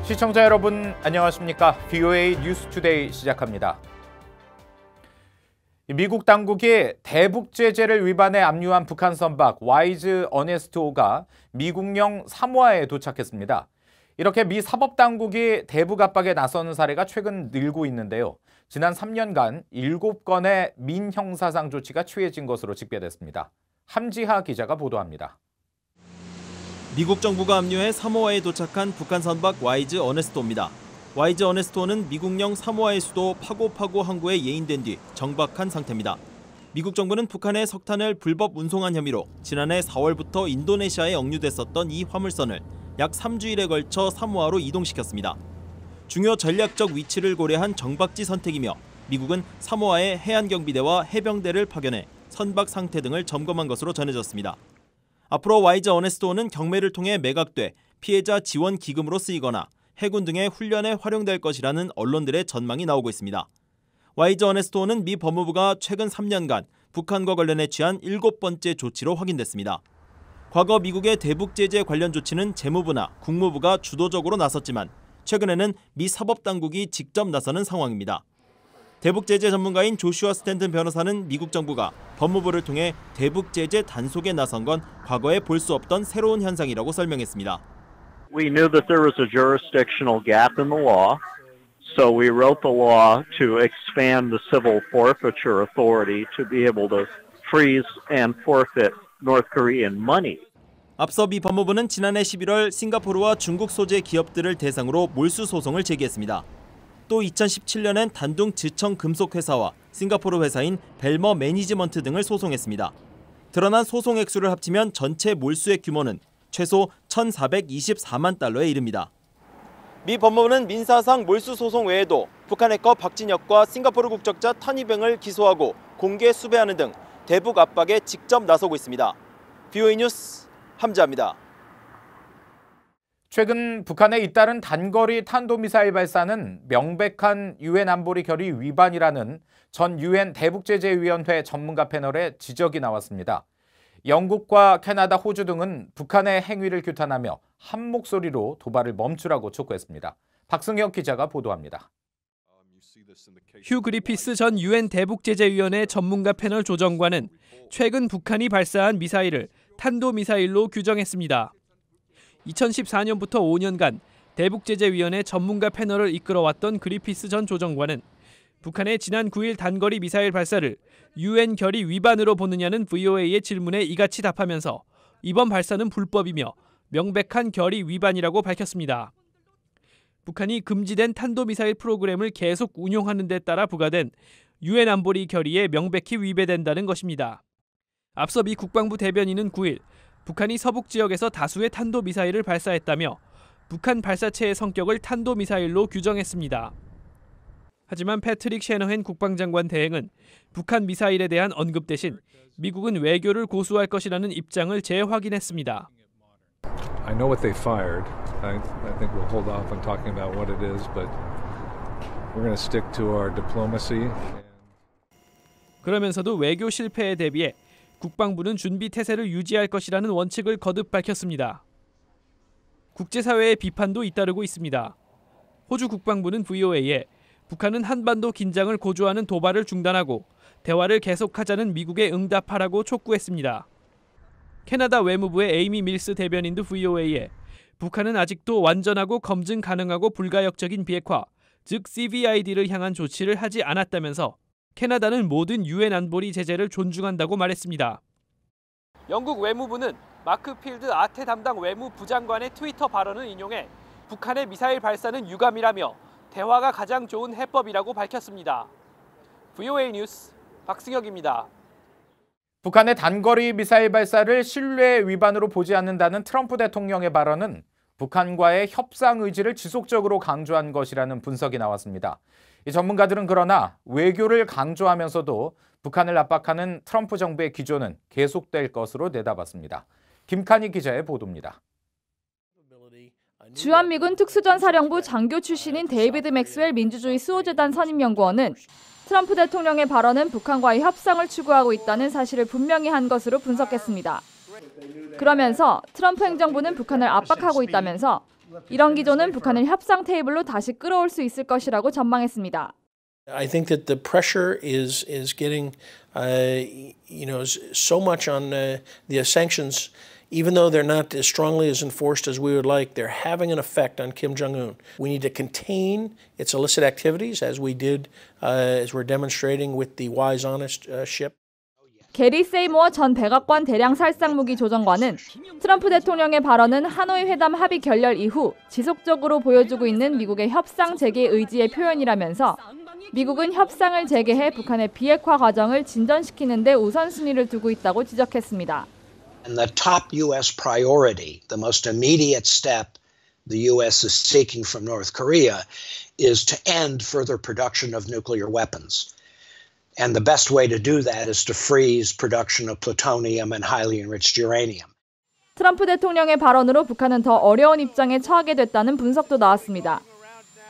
시청자 여러분 안녕하십니까? VOA 뉴스투데이 시작합니다. 미국 당국이 대북 제재를 위반해 압류한 북한 선박 와이즈 어네스트호가 미국령 사모아에 도착했습니다. 이렇게 미 사법당국이 대북 압박에 나서는 사례가 최근 늘고 있는데요. 지난 3년간 7건의 민형사상 조치가 취해진 것으로 집계됐습니다. 함지하 기자가 보도합니다. 미국 정부가 압류해 사모아에 도착한 북한 선박 와이즈 어네스토입니다. 와이즈 어네스토는 미국령 사모아의 수도 파고파고 항구에 예인된 뒤 정박한 상태입니다. 미국 정부는 북한의 석탄을 불법 운송한 혐의로 지난해 4월부터 인도네시아에 억류됐었던 이 화물선을 약 3주일에 걸쳐 사모아로 이동시켰습니다. 중요 전략적 위치를 고려한 정박지 선택이며 미국은 사모아에 해안경비대와 해병대를 파견해 선박 상태 등을 점검한 것으로 전해졌습니다. 앞으로 와이즈 어네스토는 경매를 통해 매각돼 피해자 지원 기금으로 쓰이거나 해군 등의 훈련에 활용될 것이라는 언론들의 전망이 나오고 있습니다. 와이즈 어네스토는 미 법무부가 최근 3년간 북한과 관련해 취한 7번째 조치로 확인됐습니다. 과거 미국의 대북 제재 관련 조치는 재무부나 국무부가 주도적으로 나섰지만 최근에는 미 사법당국이 직접 나서는 상황입니다. 대북 제재 전문가인 조슈아 스탠튼 변호사는 미국 정부가 법무부를 통해 대북 제재 단속에 나선 건 과거에 볼 수 없던 새로운 현상이라고 설명했습니다. We knew that there was a jurisdictional gap in the law, so we wrote the law to expand the civil forfeiture authority to be able to freeze and forfeit North Korean money. 앞서 미 법무부는 지난해 11월 싱가포르와 중국 소재 기업들을 대상으로 몰수 소송을 제기했습니다. 또 2017년엔 단둥 지청 금속회사와 싱가포르 회사인 벨머 매니지먼트 등을 소송했습니다. 드러난 소송 액수를 합치면 전체 몰수액 규모는 최소 1,424만 달러에 이릅니다. 미 법무부는 민사상 몰수 소송 외에도 북한 해커 박진혁과 싱가포르 국적자 타니뱅을 기소하고 공개 수배하는 등 대북 압박에 직접 나서고 있습니다. VOA 뉴스 함지하입니다. 최근 북한의 잇따른 단거리 탄도미사일 발사는 명백한 유엔 안보리 결의 위반이라는 전 유엔 대북제재위원회 전문가 패널의 지적이 나왔습니다. 영국과 캐나다, 호주 등은 북한의 행위를 규탄하며 한 목소리로 도발을 멈추라고 촉구했습니다. 박승혁 기자가 보도합니다. 휴 그리피스 전 유엔 대북제재위원회 전문가 패널 조정관은 최근 북한이 발사한 미사일을 탄도미사일로 규정했습니다. 2014년부터 5년간 대북제재위원회 전문가 패널을 이끌어왔던 그리피스 전 조정관은 북한의 지난 9일 단거리 미사일 발사를 유엔 결의 위반으로 보느냐는 VOA의 질문에 이같이 답하면서 이번 발사는 불법이며 명백한 결의 위반이라고 밝혔습니다. 북한이 금지된 탄도미사일 프로그램을 계속 운용하는 데 따라 부과된 유엔 안보리 결의에 명백히 위배된다는 것입니다. 앞서 미 국방부 대변인은 9일 북한이 서북 지역에서 다수의 탄도미사일을 발사했다며 북한 발사체의 성격을 탄도미사일로 규정했습니다. 하지만 패트릭 셰너헨 국방장관 대행은 북한 미사일에 대한 언급 대신 미국은 외교를 고수할 것이라는 입장을 재확인했습니다. I know what they fired. I think we'll hold off on talking about what it is, but we're going to stick to our diplomacy. 그러면서도 외교 실패에 대비해 국방부는 준비 태세를 유지할 것이라는 원칙을 거듭 밝혔습니다. 국제사회의 비판도 잇따르고 있습니다. 호주 국방부는 VOA에 북한은 한반도 긴장을 고조하는 도발을 중단하고 대화를 계속하자는 미국에 응답하라고 촉구했습니다. 캐나다 외무부의 에이미 밀스 대변인도 VOA에 북한은 아직도 완전하고 검증 가능하고 불가역적인 비핵화, 즉 CVID를 향한 조치를 하지 않았다면서 캐나다는 모든 유엔 안보리 제재를 존중한다고 말했습니다. 영국 외무부는 마크 필드 아태 담당 외무부장관의 트위터 발언을 인용해 북한의 미사일 발사는 유감이라며 대화가 가장 좋은 해법이라고 밝혔습니다. VOA 뉴스 박승혁입니다. 북한의 단거리 미사일 발사를 신뢰 위반으로 보지 않는다는 트럼프 대통령의 발언은 북한과의 협상 의지를 지속적으로 강조한 것이라는 분석이 나왔습니다. 이 전문가들은 그러나 외교를 강조하면서도 북한을 압박하는 트럼프 정부의 기조는 계속될 것으로 내다봤습니다. 김칸희 기자의 보도입니다. 주한미군 특수전사령부 장교 출신인 데이비드 맥스웰 민주주의 수호재단 선임연구원은 트럼프 대통령의 발언은 북한과의 협상을 추구하고 있다는 사실을 분명히 한 것으로 분석했습니다. 그러면서 트럼프 행정부는 북한을 압박하고 있다면서 이런 기조는 북한을 협상 테이블로 다시 끌어올 수 있을 것이라고 전망했습니다. I think that the pressure is getting, so much on the sanctions, even though they're not as strongly as enforced as we would like. They're having an effect on Kim Jong-un. We need to contain its illicit activities, as we did, as we're demonstrating with the Wise Honest ship. 게리 세이모어 전 백악관 대량 살상 무기 조정관은 트럼프 대통령의 발언은 하노이 회담 합의 결렬 이후 지속적으로 보여주고 있는 미국의 협상 재개 의지의 표현이라면서 미국은 협상을 재개해 북한의 비핵화 과정을 진전시키는 데 우선순위를 두고 있다고 지적했습니다. And the top U.S. priority, the most immediate step the U.S. is seeking from North Korea is to end further production of nuclear weapons. And the best way to do that is to freeze production of plutonium and highly enriched uranium. 트럼프 대통령의 발언으로 북한은 더 어려운 입장에 처하게 됐다는 분석도 나왔습니다.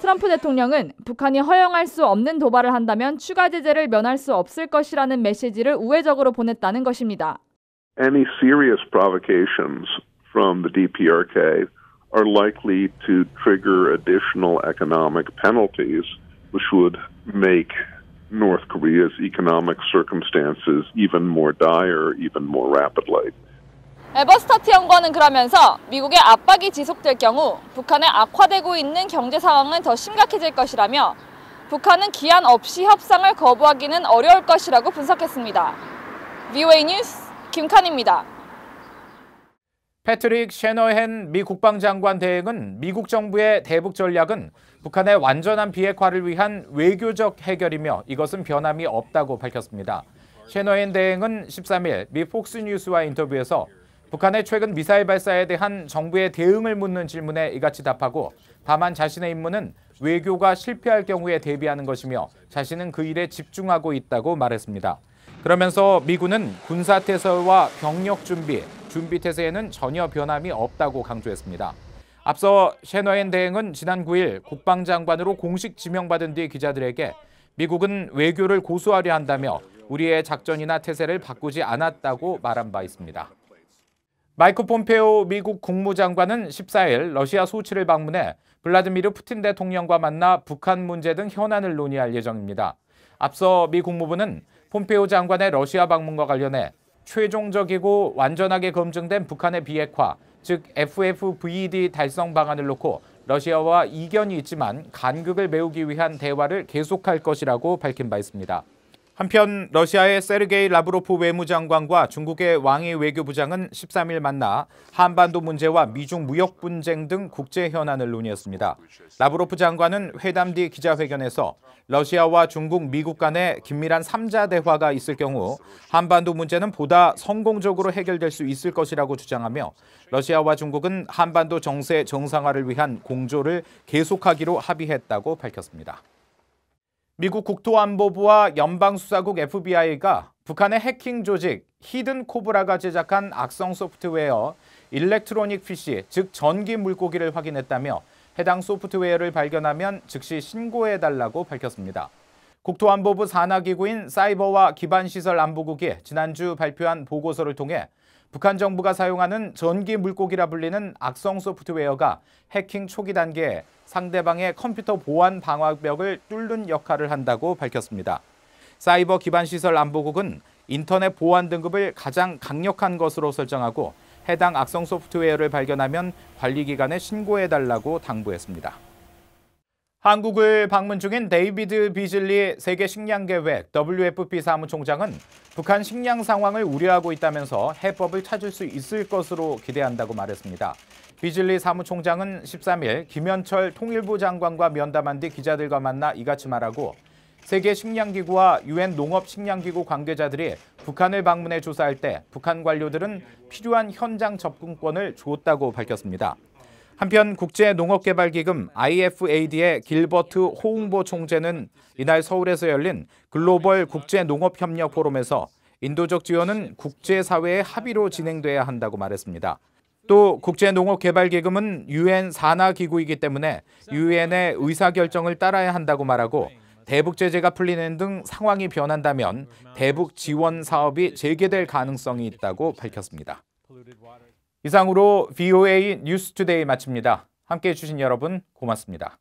트럼프 대통령은 북한이 허용할 수 없는 도발을 한다면 추가 제재를 면할 수 없을 것이라는 메시지를 우회적으로 보냈다는 것입니다. Any serious provocations from the DPRK are likely to trigger additional economic penalties, which would make North Korea's economic circumstances even more dire, even more rapidly. 에버스타트 연구원은 그러면서 미국의 압박이 지속될 경우 북한의 악화되고 있는 경제 상황은 더 심각해질 것이라며 북한은 기한 없이 협상을 거부하기는 어려울 것이라고 분석했습니다. VOA 뉴스 김칸입니다. 패트릭 셰너헨 미 국방장관 대행은 미국 정부의 대북 전략은 북한의 완전한 비핵화를 위한 외교적 해결이며 이것은 변함이 없다고 밝혔습니다. 셰너헨 대행은 13일 미 폭스뉴스와 인터뷰에서 북한의 최근 미사일 발사에 대한 정부의 대응을 묻는 질문에 이같이 답하고 다만 자신의 임무는 외교가 실패할 경우에 대비하는 것이며 자신은 그 일에 집중하고 있다고 말했습니다. 그러면서 미군은 군사태세와 병력 준비 태세에는 전혀 변함이 없다고 강조했습니다. 앞서 셰너헨 대행은 지난 9일 국방장관으로 공식 지명받은 뒤 기자들에게 미국은 외교를 고수하려 한다며 우리의 작전이나 태세를 바꾸지 않았다고 말한 바 있습니다. 마이크 폼페오 미국 국무장관은 14일 러시아 소치를 방문해 블라디미르 푸틴 대통령과 만나 북한 문제 등 현안을 논의할 예정입니다. 앞서 미 국무부는 폼페오 장관의 러시아 방문과 관련해 최종적이고 완전하게 검증된 북한의 비핵화, 즉 FFVD 달성 방안을 놓고 러시아와 이견이 있지만 간극을 메우기 위한 대화를 계속할 것이라고 밝힌 바 있습니다. 한편 러시아의 세르게이 라브로프 외무장관과 중국의 왕이 외교부장은 13일 만나 한반도 문제와 미중 무역 분쟁 등 국제 현안을 논의했습니다. 라브로프 장관은 회담 뒤 기자회견에서 러시아와 중국, 미국 간의 긴밀한 3자 대화가 있을 경우 한반도 문제는 보다 성공적으로 해결될 수 있을 것이라고 주장하며 러시아와 중국은 한반도 정세 정상화를 위한 공조를 계속하기로 합의했다고 밝혔습니다. 미국 국토안보부와 연방수사국 FBI가 북한의 해킹 조직 히든 코브라가 제작한 악성 소프트웨어 일렉트로닉 피시, 즉 전기 물고기를 확인했다며 해당 소프트웨어를 발견하면 즉시 신고해달라고 밝혔습니다. 국토안보부 산하기구인 사이버와 기반시설안보국이 지난주 발표한 보고서를 통해 북한 정부가 사용하는 전기 물고기라 불리는 악성 소프트웨어가 해킹 초기 단계에 상대방의 컴퓨터 보안 방화벽을 뚫는 역할을 한다고 밝혔습니다. 사이버 기반시설 안보국은 인터넷 보안 등급을 가장 강력한 것으로 설정하고 해당 악성 소프트웨어를 발견하면 관리기관에 신고해달라고 당부했습니다. 한국을 방문 중인 데이비드 비즐리 세계식량계획 WFP 사무총장은 북한 식량 상황을 우려하고 있다면서 해법을 찾을 수 있을 것으로 기대한다고 말했습니다. 비즐리 사무총장은 13일 김현철 통일부 장관과 면담한 뒤 기자들과 만나 이같이 말하고 세계식량기구와 UN 농업식량기구 관계자들이 북한을 방문해 조사할 때 북한 관료들은 필요한 현장 접근권을 줬다고 밝혔습니다. 한편 국제농업개발기금 IFAD의 길버트 호응보 총재는 이날 서울에서 열린 글로벌 국제농업협력 포럼에서 인도적 지원은 국제사회의 합의로 진행돼야 한다고 말했습니다. 또 국제농업개발기금은 UN 산하기구이기 때문에 UN의 의사결정을 따라야 한다고 말하고 대북 제재가 풀리는 등 상황이 변한다면 대북 지원 사업이 재개될 가능성이 있다고 밝혔습니다. 이상으로 VOA 뉴스투데이 마칩니다. 함께해 주신 여러분 고맙습니다.